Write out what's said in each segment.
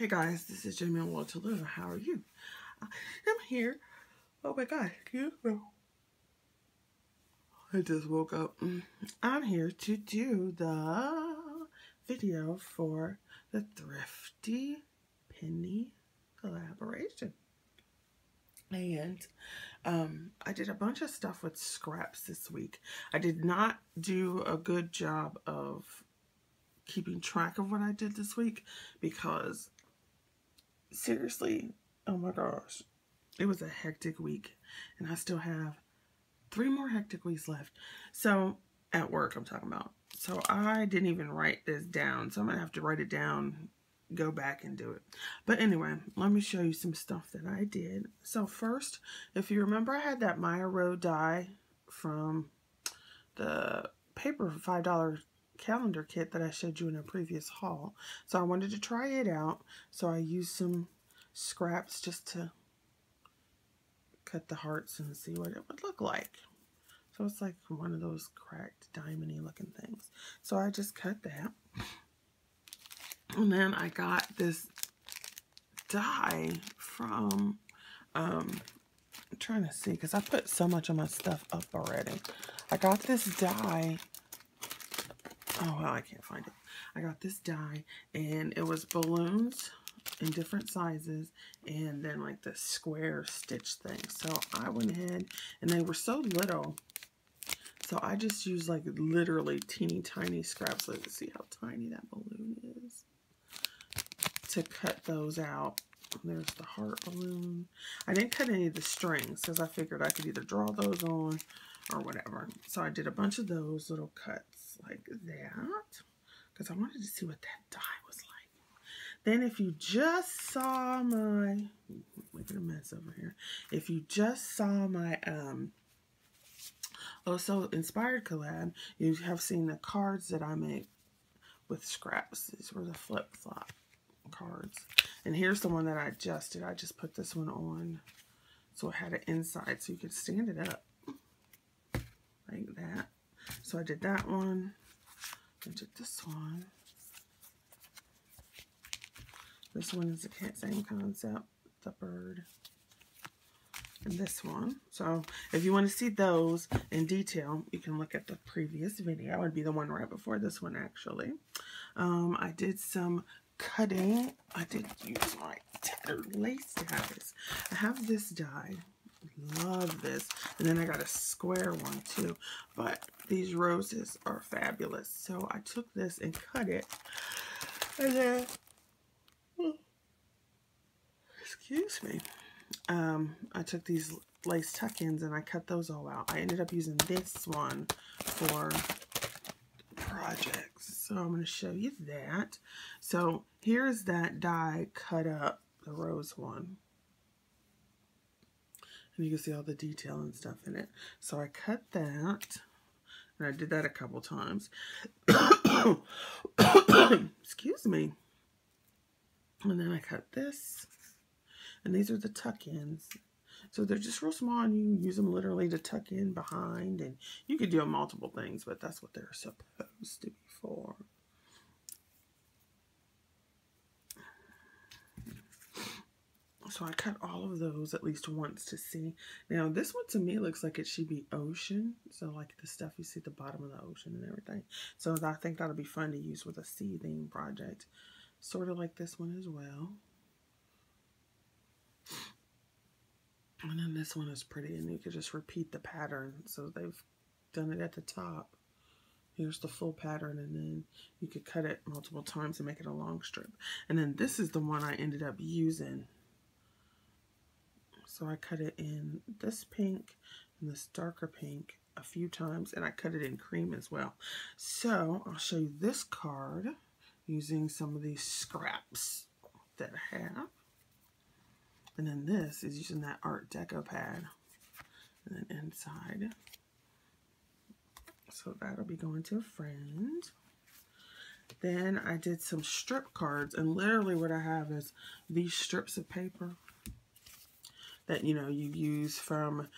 Hey guys, this is Jamie and Waterloo. How are you? I'm here. Oh my god, excuse me. I just woke up. I'm here to do the video for the Thrifty Penny collaboration. And I did a bunch of stuff with scraps this week. I did not do a good job of keeping track of what I did this week because seriously, oh my gosh, it was a hectic week and I still have 3 more hectic weeks left. So at work I'm talking about. So I didn't even write this down, so I'm gonna have to write it down, go back and do it. But anyway, let me show you some stuff that I did. So first, if you remember, I had that Maya Row die from the paper $5 calendar kit that I showed you in a previous haul. So I wanted to try it out. So I used some scraps just to cut the hearts and see what it would look like. So it's like one of those cracked diamond-y looking things. So I just cut that. And then I got this die from, I'm trying to see because I put so much of my stuff up already. I got this die. Oh, well, I can't find it. I got this die, and it was balloons in different sizes, and then like the square stitch thing. So I went ahead, and they were so little, so I just used like literally teeny tiny scraps. Let's see how tiny that balloon is to cut those out. There's the heart balloon. I didn't cut any of the strings because I figured I could either draw those on or whatever. So I did a bunch of those little cuts like that because I wanted to see what that die was like. Then if you just saw my, making a mess over here. If you just saw my Oh So Inspired collab, you have seen the cards that I make with scraps. These were the flip-flop cards. And here's the one that I adjusted. I just put this one on so it had an inside so you could stand it up like that. So I did that one. I did this one. This one is the same concept, the bird. And this one. So if you want to see those in detail, you can look at the previous video. It would be the one right before this one, actually. I did some cutting. I did use my tattered lace dies. I have this die. Love this. And then I got a square one too. But these roses are fabulous. So I took this and cut it. And then, excuse me. I took these lace tuck-ins and I cut those all out. I ended up using this one for projects. So I'm going to show you that. So here's that die cut up, the rose one. And you can see all the detail and stuff in it. So I cut that. And I did that a couple times. Excuse me. And then I cut this. And these are the tuck-ins. So they're just real small, and you use them literally to tuck in behind. And you could do multiple things, but that's what they're supposed to be for. So I cut all of those at least once to see. Now this one to me looks like it should be ocean. So like the stuff you see at the bottom of the ocean and everything. So I think that'll be fun to use with a seething project. Sort of like this one as well. And then this one is pretty, and you could just repeat the pattern. So they've done it at the top. Here's the full pattern, and then you could cut it multiple times and make it a long strip. And then this is the one I ended up using. So I cut it in this pink and this darker pink a few times, and I cut it in cream as well. So I'll show you this card using some of these scraps that I have. And then this is using that Art Deco pad. And then inside. So that'll be going to a friend. Then I did some strip cards. And literally what I have is these strips of paper that, you know, you use from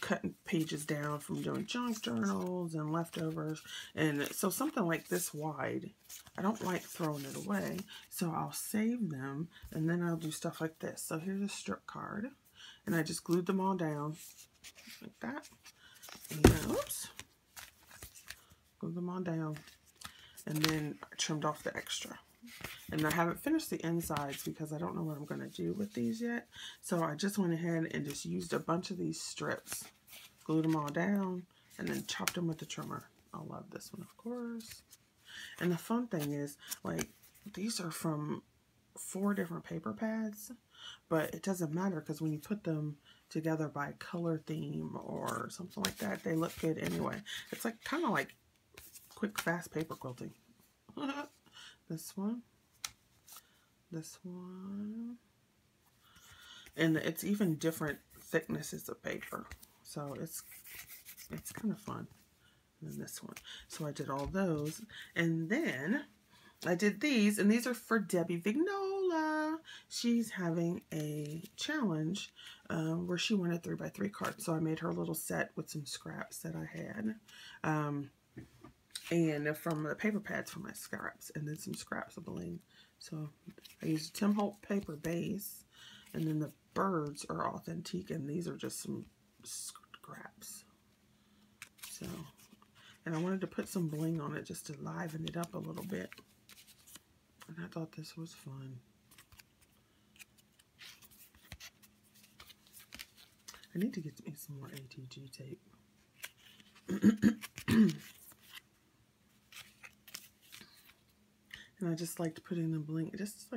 cutting pages down from doing junk journals and leftovers. And so something like this wide, I don't like throwing it away, so I'll save them, and then I'll do stuff like this. So here's a strip card, and I just glued them all down like that. And oops, glued them all down, and then I trimmed off the extra. And I haven't finished the insides because I don't know what I'm going to do with these yet. So I just went ahead and just used a bunch of these strips, glued them all down, and then chopped them with the trimmer. I love this one, of course. And the fun thing is, like, these are from 4 different paper pads, but it doesn't matter because when you put them together by color theme or something like that, they look good anyway. It's like kind of like quick, fast paper quilting. This one, and it's even different thicknesses of paper, so it's kind of fun. And then this one, so I did all those, and then I did these, and these are for Debbie Vignola. She's having a challenge where she wanted 3x3 cards, so I made her a little set with some scraps that I had. And from the paper pads for my scraps, and then some scraps of bling. So I used a Tim Holt paper base, and then the birds are authentic, and these are just some scraps. So, and I wanted to put some bling on it just to liven it up a little bit. And I thought this was fun. I need to get me some more ATG tape. And I just liked putting the bling just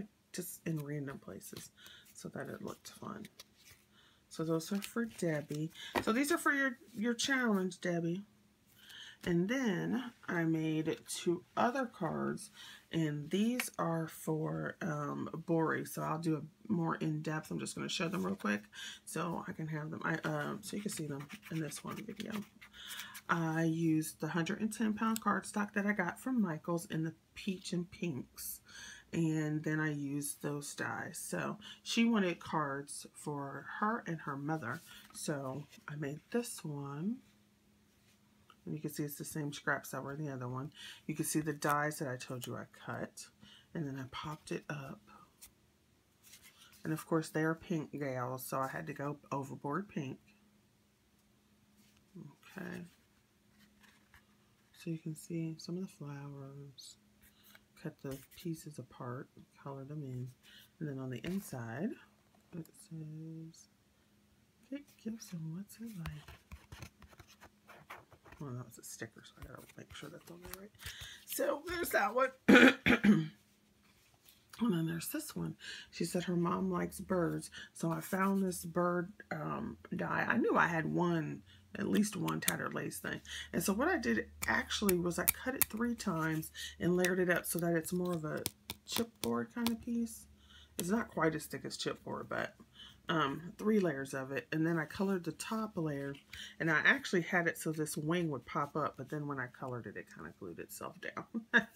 in random places so that it looked fun. So those are for Debbie. So these are for your challenge, Debbie. And then I made 2 other cards, and these are for Bori. So I'll do a more in-depth. I'm just going to show them real quick so I can have them. So you can see them in this one video. I used the 110-pound cardstock that I got from Michael's in the peach and pinks, and then I used those dies. So she wanted cards for her and her mother, so I made this one. And you can see it's the same scraps that were in the other one. You can see the dies that I told you I cut, and then I popped it up. And of course they're pink gals, so I had to go overboard pink. Okay. So you can see some of the flowers. Cut the pieces apart, color them in. And then on the inside, it says, Kit Gibson, what's it like? Well, that was a sticker, so I gotta make sure that's on there right. So there's that one. And then there's this one. She said her mom likes birds, so I found this bird die. I knew I had at least one tattered lace thing. And so what I did actually was I cut it 3 times and layered it up so that it's more of a chipboard kind of piece. It's not quite as thick as chipboard, but 3 layers of it. And then I colored the top layer, and I actually had it so this wing would pop up, but then when I colored it, it kind of glued itself down.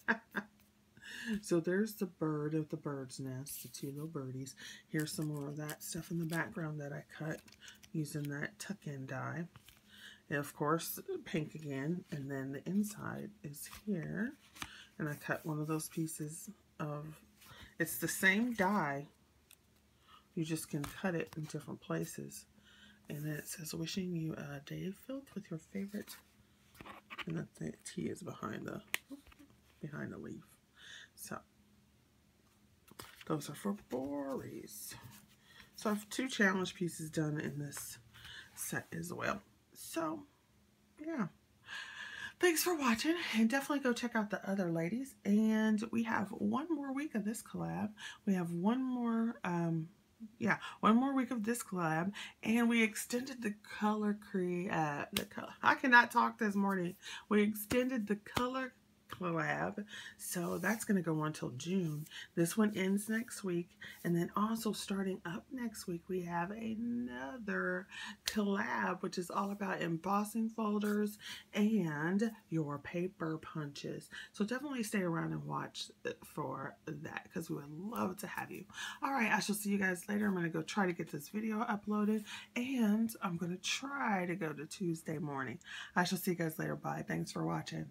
So there's the bird of the bird's nest, the 2 little birdies. Here's some more of that stuff in the background that I cut using that tuck-in die. And of course, pink again, and then the inside is here. And I cut one of those pieces of, it's the same die, you just can cut it in different places. And then it says, wishing you a day filled with your favorite, and the T is behind the leaf. So, those are for Bori's. So I have 2 challenge pieces done in this set as well. So, yeah. Thanks for watching, and definitely go check out the other ladies. And we have 1 more week of this collab. We have one more week of this collab, and we extended the color I cannot talk this morning. We extended the color collab. So that's going to go on till June. This one ends next week. And then also starting up next week, we have another collab, which is all about embossing folders and your paper punches. So definitely stay around and watch for that, because we would love to have you. All right, I shall see you guys later. I'm going to go try to get this video uploaded, and I'm going to try to go to Tuesday morning. I shall see you guys later. Bye. Thanks for watching.